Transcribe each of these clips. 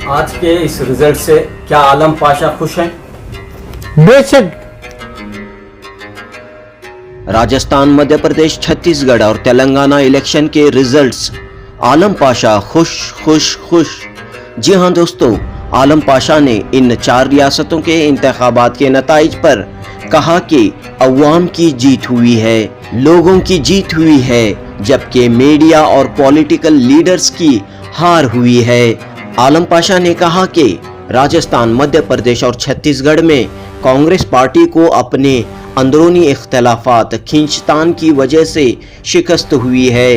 आज के इस रिजल्ट से क्या आलम पाशा खुश हैं? बेशक। राजस्थान, मध्य प्रदेश, छत्तीसगढ़ और तेलंगाना इलेक्शन के रिजल्ट्स, आलम पाशा खुश खुश खुश। जी हां दोस्तों, आलम पाशा ने इन 4 रियासतों के इंतखाबात के नताइज पर कहा कि अवाम की जीत हुई है, लोगों की जीत हुई है, जबकि मीडिया और पॉलिटिकल लीडर्स की हार हुई है। आलम पाशा ने कहा कि राजस्थान, मध्य प्रदेश और छत्तीसगढ़ में कांग्रेस पार्टी को अपने अंदरूनी इख्तलाफात खींचतान की वजह से शिकस्त हुई है।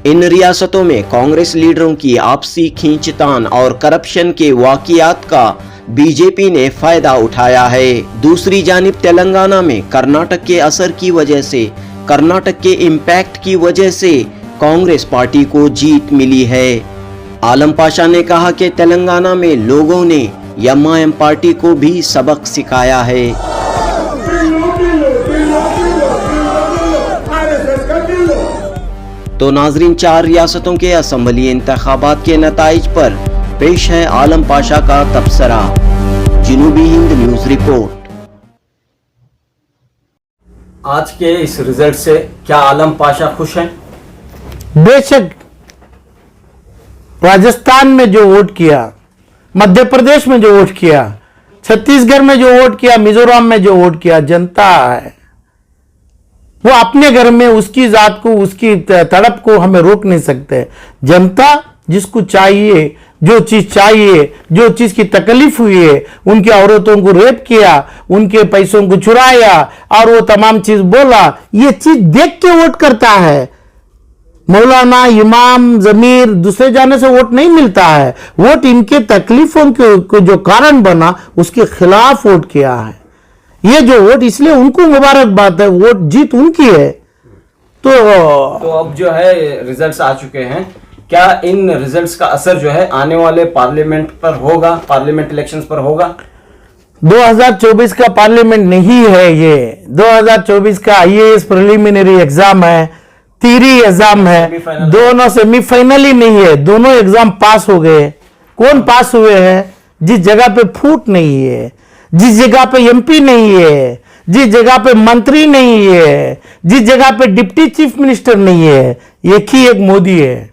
इन रियासतों में कांग्रेस लीडरों की आपसी खींचतान और करप्शन के वाकयात का बीजेपी ने फायदा उठाया है। दूसरी जानिब तेलंगाना में कर्नाटक के असर की वजह से, कर्नाटक के इम्पैक्ट की वजह से कांग्रेस पार्टी को जीत मिली है। आलम पाशा ने कहा कि तेलंगाना में लोगों ने एमआईएम पार्टी को भी सबक सिखाया है। तो नाजरीन, 4 रियासतों के असेंबली इंतखाबात के नताइज पर पेश है आलम पाशा का तबसरा। जनूबी हिंद न्यूज रिपोर्ट। आज के इस रिजल्ट से क्या आलम पाशा खुश हैं? बेशक। राजस्थान में जो वोट किया, मध्य प्रदेश में जो वोट किया, छत्तीसगढ़ में जो वोट किया, मिजोरम में जो वोट किया, जनता है वो अपने घर में उसकी जात को, उसकी तड़प को हमें रोक नहीं सकते। जनता जिसको चाहिए, जो चीज चाहिए, जो चीज की तकलीफ हुई है, उनकी औरतों को रेप किया, उनके पैसों को चुराया और वो तमाम चीज बोला, ये चीज देख के वोट करता है। मौलाना, इमाम, जमीर दूसरे जाने से वोट नहीं मिलता है। वोट इनके तकलीफों के जो कारण बना उसके खिलाफ वोट किया है। ये जो वोट, इसलिए उनको मुबारकबाद है, वोट जीत उनकी है। तो अब जो है रिजल्ट्स आ चुके हैं, क्या इन रिजल्ट्स का असर जो है आने वाले पार्लियामेंट पर होगा, पार्लियामेंट इलेक्शंस पर होगा? 2024 का पार्लियामेंट नहीं है ये। 2024 का आईएएस प्रिलिमिनरी एग्जाम है, थियरी एग्जाम है, दोनों सेमीफाइनल ही नहीं है। दोनों एग्जाम पास हो गए। कौन पास हुए हैं? जिस जगह पे फूट नहीं है, जिस जगह पे एमपी नहीं है, जिस जगह पे मंत्री नहीं है, जिस जगह पे डिप्टी चीफ मिनिस्टर नहीं है, एक ही एक मोदी है,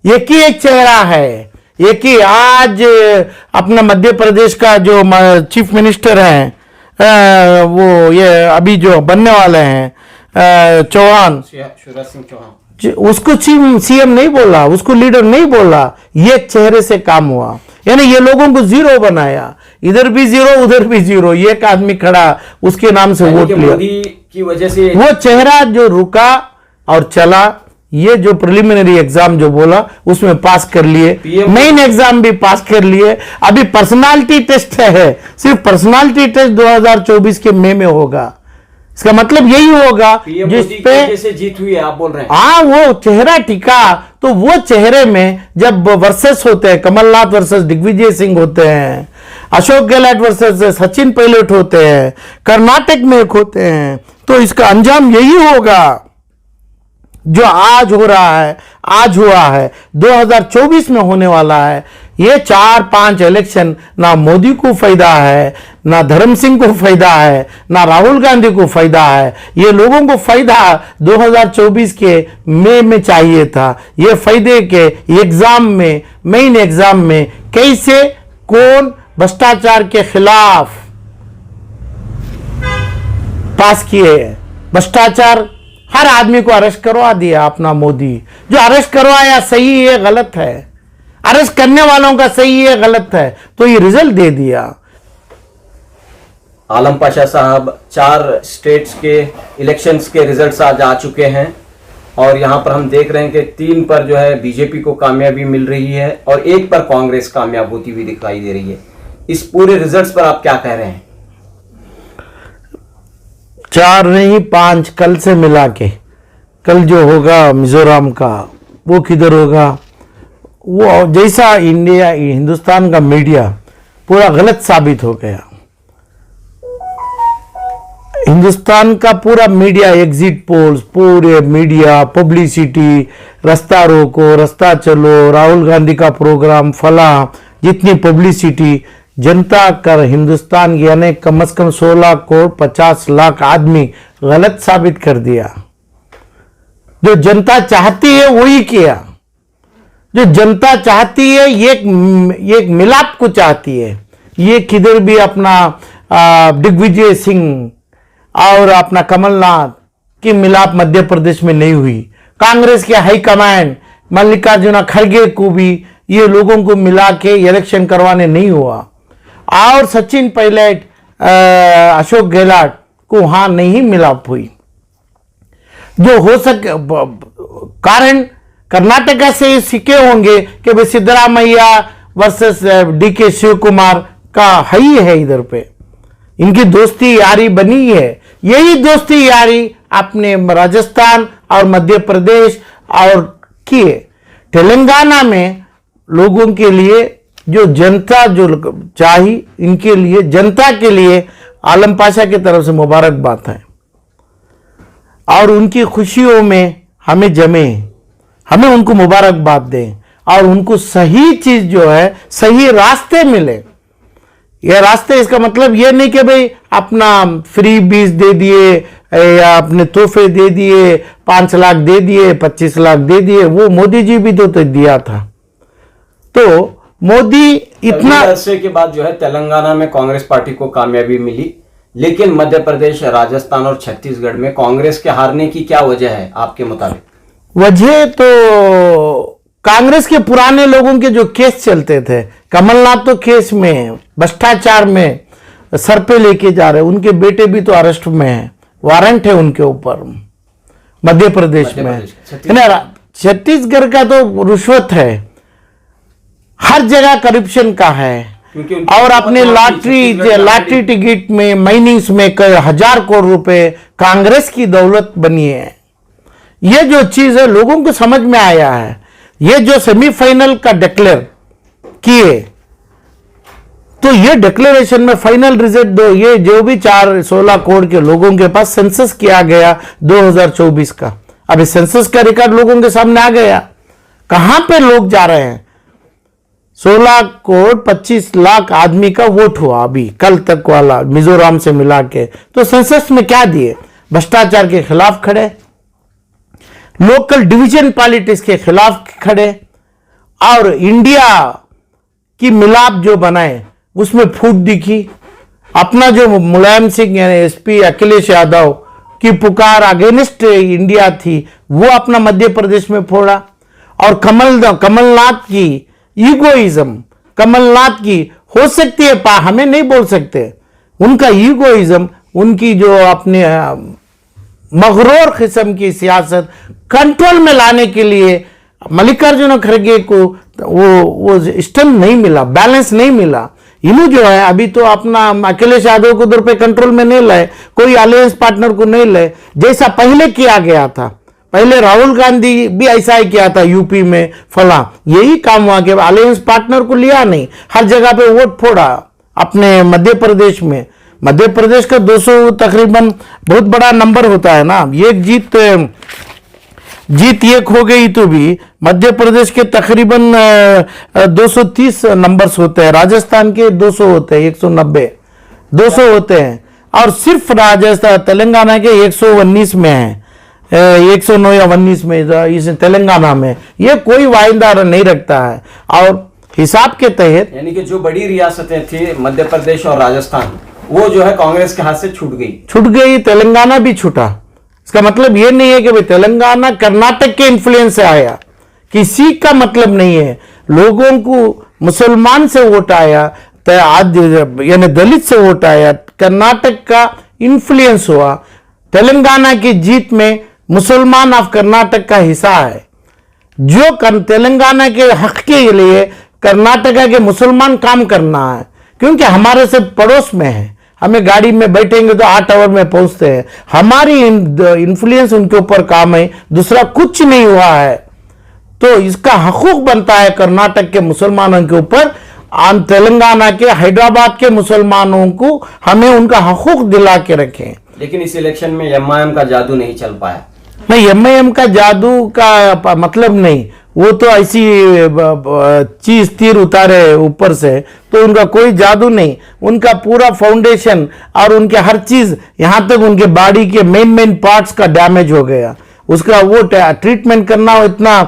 एक ही एक चेहरा है। एक ही आज अपना मध्य प्रदेश का जो चीफ मिनिस्टर है, वो ये अभी जो बनने वाले हैं चौहान, शिवराज सिंह चौहान, उसको सीएम नहीं बोला, उसको लीडर नहीं बोला। ये चेहरे से काम हुआ, यानी ये लोगों को जीरो बनाया। इधर भी जीरो, उधर भी जीरो, एक आदमी खड़ा, उसके नाम से वोट लिया। मोदी की वजह से वो चेहरा जो रुका और चला। ये जो प्रिलिमिनरी एग्जाम जो बोला उसमें पास कर लिए, मेन एग्जाम भी पास कर लिए। अभी पर्सनालिटी टेस्ट है, सिर्फ पर्सनालिटी टेस्ट 2024 के मई में होगा। इसका मतलब यही होगा जिस पे से जीत हुई है, आप बोल रहे हैं। हाँ, वो चेहरा टिका, तो वो चेहरे में जब वर्सेस होते हैं, कमलनाथ वर्सेस दिग्विजय सिंह होते हैं, अशोक गहलोत वर्सेस सचिन पायलट होते हैं, कर्नाटक में एक होते हैं, तो इसका अंजाम यही होगा जो आज हो रहा है, आज हुआ है, 2024 में होने वाला है। ये 4-5 इलेक्शन ना मोदी को फायदा है, ना धर्म सिंह को फायदा है, ना राहुल गांधी को फायदा है। ये लोगों को फायदा 2024 के मई में चाहिए था। ये फायदे के एग्जाम में, मेन एग्जाम में कैसे कौन भ्रष्टाचार के खिलाफ पास किए। भ्रष्टाचार हर आदमी को अरेस्ट करवा दिया अपना मोदी। जो अरेस्ट करवाया सही है गलत है, अरेस्ट करने वालों का सही है गलत है, तो ये रिजल्ट दे दिया। आलम पाशा साहब, 4 स्टेट्स के इलेक्शंस के रिजल्ट्स आज आ चुके हैं और यहाँ पर हम देख रहे हैं कि 3 पर जो है बीजेपी को कामयाबी मिल रही है और 1 पर कांग्रेस कामयाब होती हुई दिखाई दे रही है। इस पूरे रिजल्ट्स पर आप क्या कह रहे हैं? 4 नहीं 5 कल से मिला के, कल जो होगा मिजोरम का वो किधर होगा? वो जैसा इंडिया, हिंदुस्तान का मीडिया पूरा गलत साबित हो गया। हिंदुस्तान का पूरा मीडिया, एग्जिट पोल्स, पूरे मीडिया, पब्लिसिटी, रास्ता रोको, रास्ता चलो, राहुल गांधी का प्रोग्राम, फला, जितनी पब्लिसिटी जनता कर हिंदुस्तान यानी कम से कम 16 करोड़ 50 लाख आदमी गलत साबित कर दिया। जो जनता चाहती है वही किया। जो जनता चाहती है एक मिलाप को चाहती है। ये किधर भी अपना दिग्विजय सिंह और अपना कमलनाथ की मिलाप मध्य प्रदेश में नहीं हुई। कांग्रेस के हाईकमांड मल्लिकार्जुन खड़गे को भी ये लोगों को मिला के इलेक्शन करवाने नहीं हुआ। और सचिन पायलट अशोक गहलोत को वहां नहीं मिलाप हुई। जो हो सके कारण कर्नाटका से सीखे होंगे कि भाई सिद्धरामैया वर्सेस डीके शिव कुमार का ही है। इधर पे इनकी दोस्ती यारी बनी है। यही दोस्ती यारी आपने राजस्थान और मध्य प्रदेश और किए। तेलंगाना में लोगों के लिए जो जनता जो चाहिए, इनके लिए जनता के लिए आलम पाशा की तरफ से मुबारकबाद है। और उनकी खुशियों में हमें जमे, हमें उनको मुबारकबाद दें और उनको सही चीज जो है सही रास्ते मिले। ये रास्ते, इसका मतलब ये नहीं कि भाई अपना फ्री बीज दे दिए या अपने तोहफे दे दिए, 5 लाख दे दिए, 25 लाख दे दिए। वो मोदी जी भी तो दिया था। तो मोदी इतना अरसे के बाद जो है तेलंगाना में कांग्रेस पार्टी को कामयाबी मिली, लेकिन मध्य प्रदेश, राजस्थान और छत्तीसगढ़ में कांग्रेस के हारने की क्या वजह है आपके मुताबिक? वजह तो कांग्रेस के पुराने लोगों के जो केस चलते थे, कमलनाथ तो केस में भ्रष्टाचार में सर पे लेके जा रहे, उनके बेटे भी तो अरेस्ट में है, वारंट है उनके ऊपर मध्य प्रदेश में। छत्तीसगढ़ का तो रिश्वत है, हर जगह करप्शन का है। और अपने लॉटरी टिकट में माइनिंग्स में कई 1000 करोड़ रुपए कांग्रेस की दौलत बनी है। ये जो चीज है लोगों को समझ में आया है। ये जो सेमीफाइनल का डिक्लेयर किए, तो ये डिक्लेरेशन में फाइनल रिजल्ट दो, ये जो भी 16 करोड़ के लोगों के पास सेंसस किया गया 2024 का, अभी सेंसस का रिकॉर्ड लोगों के सामने आ गया। कहां पे लोग जा रहे हैं? 16 करोड़ 25 लाख आदमी का वोट हुआ अभी कल तक वाला मिजोरम से मिला के। तो सेंसस में क्या दिए? भ्रष्टाचार के खिलाफ खड़े, लोकल डिवीजन पॉलिटिक्स के खिलाफ खड़े, और इंडिया की मिलाप जो बनाए उसमें फूट दिखी। अपना जो मुलायम सिंह यानी एसपी अखिलेश यादव की पुकार अगेंस्ट इंडिया थी, वो अपना मध्य प्रदेश में फोड़ा। और कमलनाथ की ईगोइज्म, कमलनाथ की हो सकती है हमें नहीं बोल सकते, उनका ईगोइज्म, उनकी जो अपने मगरूर किस्म की सियासत कंट्रोल में लाने के लिए मल्लिकार्जुन खड़गे को वो स्टैंड नहीं मिला, बैलेंस नहीं मिला। इन्हों जो है अभी तो अपना अखिलेश यादव को उधर पे कंट्रोल में नहीं लाए, कोई अलायंस पार्टनर को नहीं लाए, जैसा पहले किया गया था। पहले राहुल गांधी भी ऐसा ही किया था यूपी में फला, यही काम हुआ कि अलायंस पार्टनर को लिया नहीं, हर जगह पे वोट फोड़ा। अपने मध्य प्रदेश में, मध्य प्रदेश का 200 तकरीबन बहुत बड़ा नंबर होता है ना। एक जीत एक हो गई तो भी मध्य प्रदेश के तकरीबन 230 नंबर्स होते हैं, राजस्थान के 200 होते हैं, 190 200 होते हैं, और सिर्फ राजस्थान तेलंगाना के 119 में है, 109 या 19 में इस तेलंगाना में। ये कोई वायदा नहीं रखता है। और हिसाब के तहत यानी कि जो बड़ी रियासतें थी मध्य प्रदेश और राजस्थान, वो जो है कांग्रेस के हाथ से छूट गई। तेलंगाना भी छूटा। इसका मतलब ये नहीं है कि भाई तेलंगाना कर्नाटक के इन्फ्लुएंस से आया, किसी का मतलब नहीं है। लोगों को मुसलमान से वोट आया, यानी दलित से वोट आया, कर्नाटक का इन्फ्लुएंस हुआ। तेलंगाना की जीत में मुसलमान ऑफ कर्नाटक का हिस्सा है। जो तेलंगाना के हक के लिए कर्नाटका के मुसलमान काम करना है, क्योंकि हमारे से पड़ोस में है, हमें गाड़ी में बैठेंगे तो 8 आवर में पहुंचते हैं। हमारी इन्फ्लुएंस उनके ऊपर काम है, दूसरा कुछ नहीं हुआ है। तो इसका हकूक बनता है कर्नाटक के मुसलमानों के ऊपर, तेलंगाना के हैदराबाद के मुसलमानों को हमें उनका हकूक दिला के रखें। लेकिन इस इलेक्शन में एमआईएम का जादू नहीं चल पाया। नहीं, एमआईएम का जादू का मतलब नहीं, वो तो ऐसी चीज तीर उतारे ऊपर से, तो उनका कोई जादू नहीं, उनका पूरा फाउंडेशन और उनके हर चीज, यहां तक उनके बॉडी के मेन पार्ट्स का डैमेज हो गया, उसका वो ट्रीटमेंट करना इतना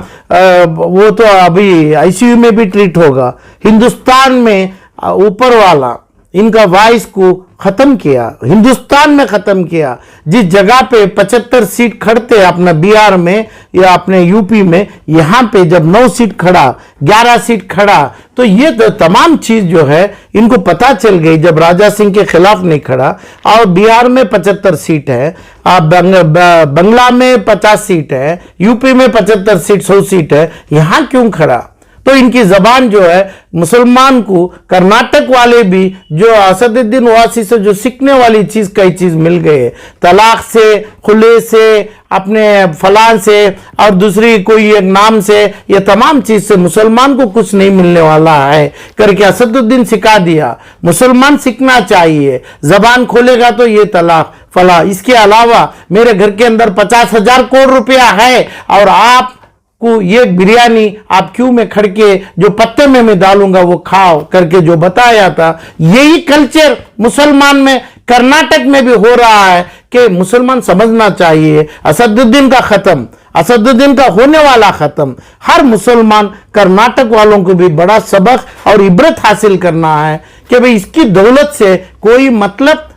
वो तो अभी आईसीयू में भी ट्रीट होगा। हिंदुस्तान में ऊपर वाला इनका वॉइस को खत्म किया, हिंदुस्तान में खत्म किया। जिस जगह पे 75 सीट खड़ते अपना बिहार में या अपने यूपी में, यहां पे जब 9 सीट खड़ा, 11 सीट खड़ा, तो ये तो तमाम चीज जो है इनको पता चल गई जब राजा सिंह के खिलाफ नहीं खड़ा। और बिहार में 75 सीट है, बंगला में 50 सीट है, यूपी में 75 सीट 100 सीट है, यहां क्यों खड़ा? तो इनकी जबान जो है मुसलमान को, कर्नाटक वाले भी जो असदुद्दीन ओवैसी से जो सीखने वाली चीज कई चीज मिल गई है, तलाक से, खुले से, अपने फलान से और दूसरी कोई एक नाम से, ये तमाम चीज से मुसलमान को कुछ नहीं मिलने वाला है करके असदुद्दीन सिखा दिया। मुसलमान सीखना चाहिए, जबान खोलेगा तो ये तलाक फला। इसके अलावा मेरे घर के अंदर 50,000 करोड़ रुपया है और आप को ये बिरयानी आप क्यों में खड़के जो पत्ते में मैं डालूंगा वो खाओ करके जो बताया था, यही कल्चर मुसलमान में कर्नाटक में भी हो रहा है कि मुसलमान समझना चाहिए असदुद्दीन का खत्म, असदुद्दीन का होने वाला खत्म। हर मुसलमान कर्नाटक वालों को भी बड़ा सबक और इबरत हासिल करना है कि भाई इसकी दौलत से कोई मतलब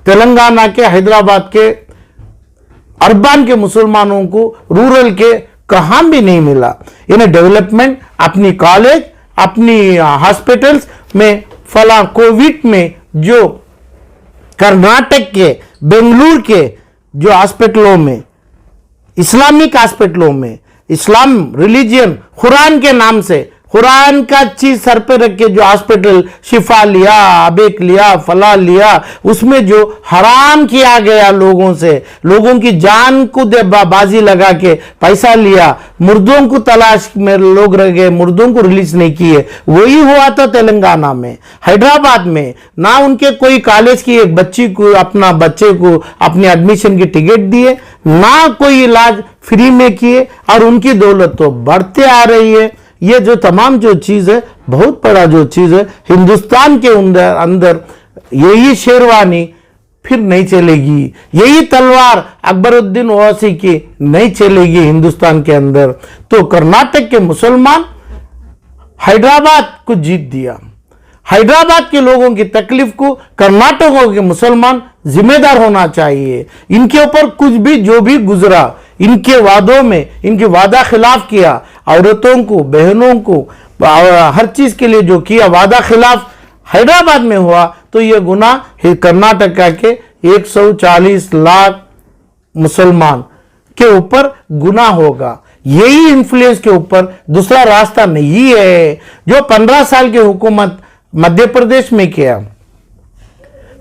तेलंगाना के, हैदराबाद के, अर्बन के मुसलमानों को रूरल के कहां भी नहीं मिला। इन्हें डेवलपमेंट अपनी कॉलेज, अपनी हॉस्पिटल्स में, फला कोविड में जो कर्नाटक के, बेंगलुरु के जो हॉस्पिटलों में, इस्लामिक हॉस्पिटलों में, इस्लाम रिलीजियन कुरान के नाम से, कुरान का चीज सर पे रख के जो हॉस्पिटल शिफा लिया, अबेक लिया, फला लिया, उसमें जो हराम किया गया लोगों से, लोगों की जान को बाजी लगा के पैसा लिया, मुर्दों को तलाश में लोग रह गए, मुर्दों को रिलीज नहीं किए, वही हुआ था तेलंगाना में, हैदराबाद में। ना उनके कोई कॉलेज की एक बच्ची को, अपना बच्चे को अपने एडमिशन की टिकट दिए, ना कोई इलाज फ्री में किए, और उनकी दौलत तो बढ़ते आ रही है। ये जो तमाम जो चीज है, बहुत बड़ा जो चीज है हिंदुस्तान के अंदर यही शेरवानी फिर नहीं चलेगी, यही तलवार अकबरुद्दीन ओवैसी की नहीं चलेगी हिंदुस्तान के अंदर। तो कर्नाटक के मुसलमान हैदराबाद को जीत दिया, हैदराबाद के लोगों की तकलीफ को कर्नाटकों के मुसलमान जिम्मेदार होना चाहिए। इनके ऊपर कुछ भी जो भी गुजरा, इनके वादों में इनके वादा खिलाफ किया, औरतों को, बहनों को, हर चीज के लिए जो किया वादा खिलाफ हैदराबाद में हुआ, तो यह गुनाह कर्नाटक के 140 लाख मुसलमान के ऊपर गुनाह होगा। यही इन्फ्लुएंस के ऊपर दूसरा रास्ता नहीं है। जो 15 साल की हुकूमत मध्य प्रदेश में किया,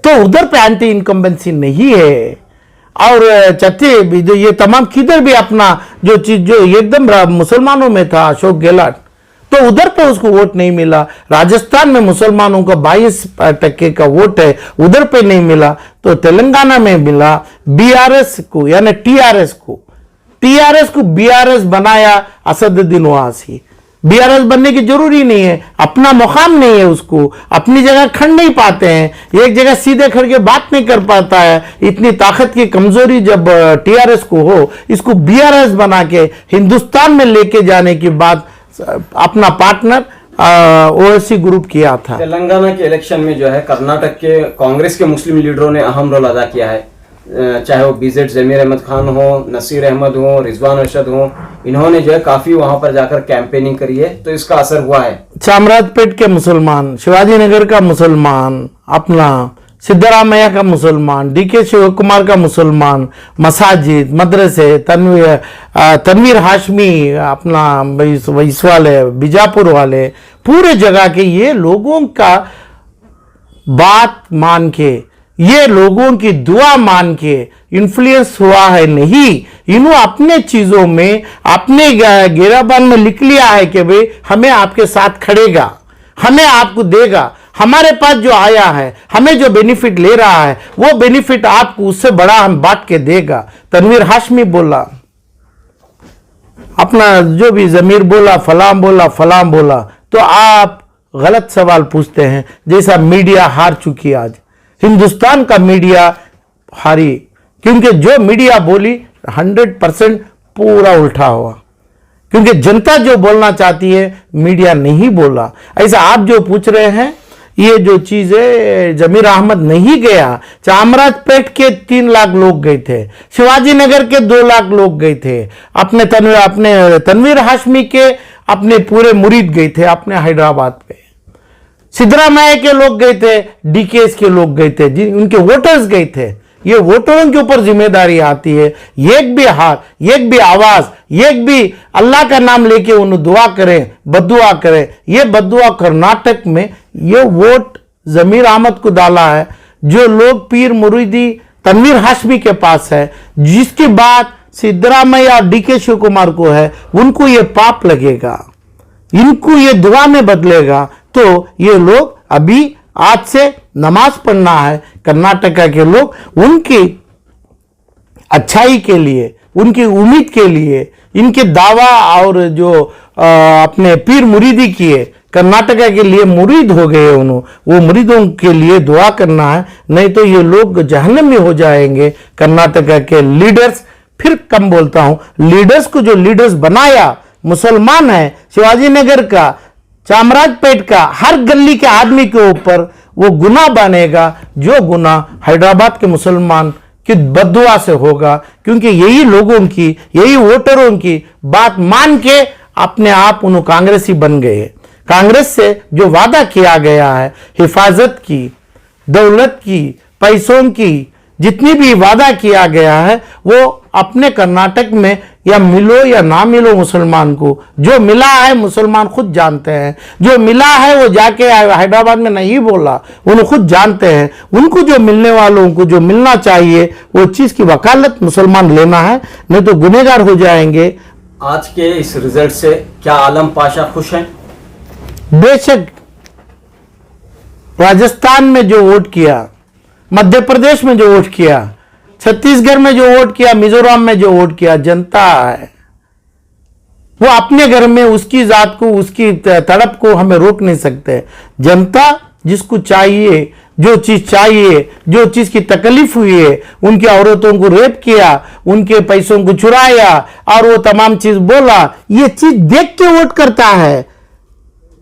तो उधर पे एंटी इनकम्बेंसी नहीं है। और छत्तीसगढ़ ये तमाम किधर भी अपना जो चीज जो एकदम मुसलमानों में था, अशोक गहलोत, तो उधर पे उसको वोट नहीं मिला। राजस्थान में मुसलमानों का 22% का वोट है, उधर पे नहीं मिला, तो तेलंगाना में मिला। बीआरएस को यानी टीआरएस को बीआरएस बनाया असदुद्दीन ओवैसी। बीआरएस बनने की जरूरी नहीं है, अपना मुकाम नहीं है, उसको अपनी जगह खड़ नहीं पाते हैं, एक जगह सीधे खड़ के बात नहीं कर पाता है। इतनी ताकत की कमजोरी जब टीआरएस को हो, इसको बीआरएस बना के हिंदुस्तान में लेके जाने की बात अपना पार्टनर ओवैसी ग्रुप किया था। तेलंगाना के इलेक्शन में जो है कर्नाटक के कांग्रेस के मुस्लिम लीडरों ने अहम रोल अदा किया है, चाहे वो बीजेड जमीर अहमद खान हो, नसीर अहमद हो, रिजवान अरशद हो, इन्होंने जो है काफी वहां पर जाकर कैंपेनिंग करी है, तो इसका असर हुआ है। चामराजपेट के मुसलमान, शिवाजी नगर का मुसलमान, अपना सिद्धरामैया का मुसलमान, डीके शिव कुमार का मुसलमान, मसाजिद, मदरसे, तनवीर हाशमी, अपना इस वाले बीजापुर वाले, पूरे जगह के ये लोगों का बात मान के, ये लोगों की दुआ मान के इन्फ्लुएंस हुआ है नहीं, इन्हों अपने चीजों में, अपने गिराबान में लिख लिया है कि भाई हमें आपके साथ खड़ेगा, हमें आपको देगा, हमारे पास जो आया है, हमें जो बेनिफिट ले रहा है, वो बेनिफिट आपको उससे बड़ा हम बांट के देगा। तनवीर हाशमी बोला, अपना जो भी जमीर बोला, फलां बोला, तो आप गलत सवाल पूछते हैं। जैसा मीडिया हार चुकी, आज हिंदुस्तान का मीडिया हारी, क्योंकि जो मीडिया बोली 100% पूरा उल्टा हुआ, क्योंकि जनता जो बोलना चाहती है मीडिया नहीं बोला। ऐसा आप जो पूछ रहे हैं, ये जो चीज है, जमीर अहमद नहीं गया, चामराजपेट के 3 लाख लोग गए थे, शिवाजी नगर के 2 लाख लोग गए थे, अपने तनवीर हाशमी के अपने पूरे मुरीद गए थे, अपने हैदराबाद पे सिद्धरामैया के लोग गए थे, डीकेएस के लोग गए थे, उनके वोटर्स गए थे। ये वोटरों के ऊपर जिम्मेदारी आती है। एक भी हाथ, एक भी आवाज, एक भी अल्लाह का नाम लेके उन्हें दुआ करें, बद्दुआ करें। ये बद्दुआ कर्नाटक में ये वोट जमीर अहमद को डाला है, जो लोग पीर मुरीदी तनवीर हाशमी के पास है, जिसकी बात सिद्धरामैया और डीके शिव कुमार को है, उनको ये पाप लगेगा, इनको ये दुआ में बदलेगा। तो ये लोग अभी आज से नमाज पढ़ना है, कर्नाटका के लोग उनकी अच्छाई के लिए, उनकी उम्मीद के लिए, इनके दावा और जो अपने पीर मुरीदी किए, कर्नाटका के लिए मुरीद हो गए उन्होंने, वो मुरीदों के लिए दुआ करना है, नहीं तो ये लोग जहन्नम में हो जाएंगे। कर्नाटका के लीडर्स, फिर कम बोलता हूं, लीडर्स को जो लीडर्स बनाया मुसलमान है, शिवाजी नगर का, चामराजपेट का, हर गली के आदमी के ऊपर वो गुनाह बनेगा, जो गुनाह हैदराबाद के मुसलमान की बद्दुआ से होगा, क्योंकि यही लोगों की, यही वोटरों की बात मान के अपने आप उन्होंने कांग्रेसी बन गए। कांग्रेस से जो वादा किया गया है, हिफाजत की, दौलत की, पैसों की, जितनी भी वादा किया गया है, वो अपने कर्नाटक में या मिलो या ना मिलो मुसलमान को, जो मिला है मुसलमान खुद जानते हैं, जो मिला है वो जाके हैदराबाद में नहीं बोला, उन्हें खुद जानते हैं। उनको जो मिलने वालों को जो मिलना चाहिए वो चीज की वकालत मुसलमान लेना है, नहीं तो गुनहगार हो जाएंगे। आज के इस रिजल्ट से क्या आलम पाशा खुश हैं? बेशक, राजस्थान में जो वोट किया, मध्य प्रदेश में जो वोट किया, छत्तीसगढ़ में जो वोट किया, मिजोरम में जो वोट किया, जनता है वो अपने घर में उसकी जात को, उसकी तड़प को हमें रोक नहीं सकते। जनता जिसको चाहिए, जो चीज चाहिए, जो चीज की तकलीफ हुई है, उनकी औरतों को रेप किया, उनके पैसों को चुराया और वो तमाम चीज बोला, ये चीज देख के वोट करता है।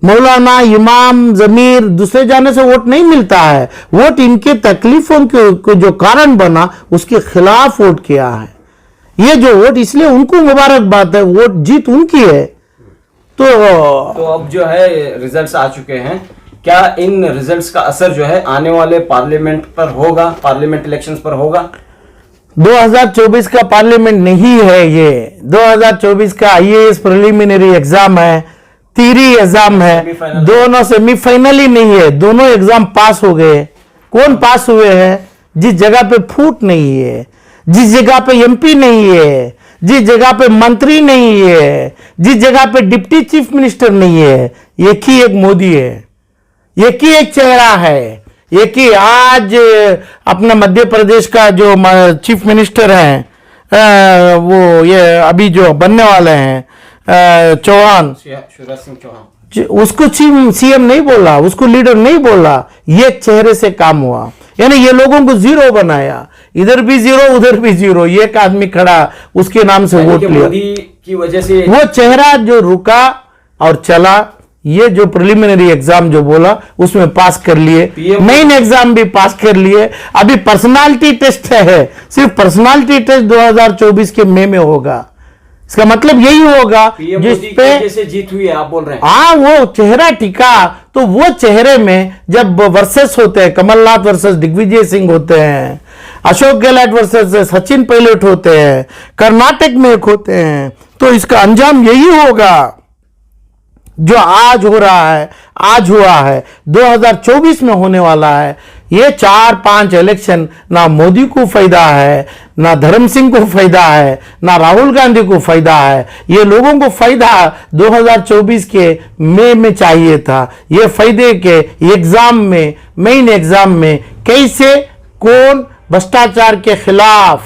मौलाना, इमाम, जमीर दूसरे जाने से वोट नहीं मिलता है। वोट इनके तकलीफों के जो कारण बना उसके खिलाफ वोट किया है। ये जो वोट, इसलिए उनको मुबारकबाद है, वोट जीत उनकी है। तो अब जो है रिजल्ट्स आ चुके हैं, क्या इन रिजल्ट्स का असर जो है आने वाले पार्लियामेंट पर होगा, पार्लियामेंट इलेक्शंस पर होगा? 2024 का पार्लियामेंट नहीं है ये, 2024 का आईएएस प्रिलिमिनरी एग्जाम है, तीरी एग्जाम है, दोनों सेमीफाइनल ही नहीं है, दोनों एग्जाम पास हो गए। कौन पास हुए हैं? जिस जगह पे फूट नहीं है, जिस जगह पे एमपी नहीं है, जिस जगह पे मंत्री नहीं है, जिस जगह पे डिप्टी चीफ मिनिस्टर नहीं है, एक ही एक मोदी है, एक ही एक चेहरा है, एक ही। आज अपना मध्य प्रदेश का जो चीफ मिनिस्टर है, वो ये अभी जो बनने वाले हैं चौहान, शिवराज सिंह चौहान, उसको सीएम नहीं बोला, उसको लीडर नहीं बोला, ये चेहरे से काम हुआ। यानी ये लोगों को जीरो बनाया, इधर भी जीरो उधर भी जीरो, एक आदमी खड़ा उसके नाम से वोट लिया। मोदी की वजह से वो चेहरा जो रुका और चला, ये जो प्रिलिमिनरी एग्जाम जो बोला उसमें पास कर लिए, मेन एग्जाम भी पास कर लिए। अभी पर्सनालिटी टेस्ट है, सिर्फ पर्सनालिटी टेस्ट 2024 के मई में होगा। इसका मतलब यही होगा जिस पे से जीत हुई है, आप बोल रहे हैं। हाँ, वो चेहरा टिका, तो वो चेहरे में जब वर्सेस होते हैं, कमलनाथ वर्सेस दिग्विजय सिंह होते हैं, अशोक गहलोत वर्सेस सचिन पायलट होते हैं, कर्नाटक में एक होते हैं, तो इसका अंजाम यही होगा जो आज हो रहा है, आज हुआ है, 2024 में होने वाला है। ये 4-5 इलेक्शन ना मोदी को फायदा है, ना धर्म सिंह को फायदा है, ना राहुल गांधी को फायदा है। ये लोगों को फायदा 2024 के मई में चाहिए था। ये फायदे के एग्जाम में, मेन एग्जाम में कैसे कौन भ्रष्टाचार के खिलाफ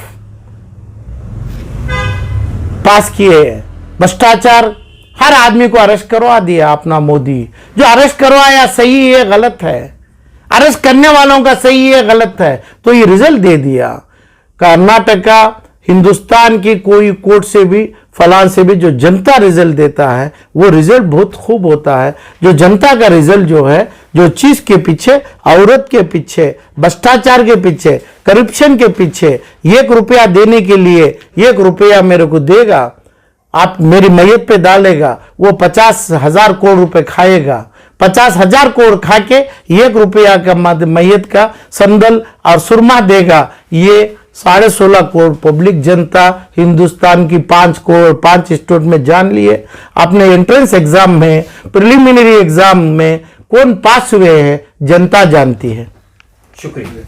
पास किए, भ्रष्टाचार, हर आदमी को अरेस्ट करवा दिया अपना मोदी। जो अरेस्ट करवाया सही है गलत है, अरेस्ट करने वालों का सही है गलत है, तो ये रिजल्ट दे दिया। कर्नाटका, हिंदुस्तान की कोई कोर्ट से भी फलान से भी जो जनता रिजल्ट देता है वो रिजल्ट बहुत खूब होता है। जो जनता का रिजल्ट जो है, जो चीज के पीछे, औरत के पीछे, भ्रष्टाचार के पीछे, करप्शन के पीछे 1 रुपया देने के लिए 1 रुपया मेरे को देगा, आप मेरी मैयत पे डालेगा, वो 50,000 करोड़ रुपए खाएगा। 50,000 करोड़ खा के 1 रुपया का मैयत का संदल और सुरमा देगा। ये 16.5 करोड़ पब्लिक जनता हिंदुस्तान की 5 स्टेट में जान लिए। अपने एंट्रेंस एग्जाम में, प्रिलिमिनरी एग्जाम में कौन पास हुए हैं जनता जानती है। शुक्रिया।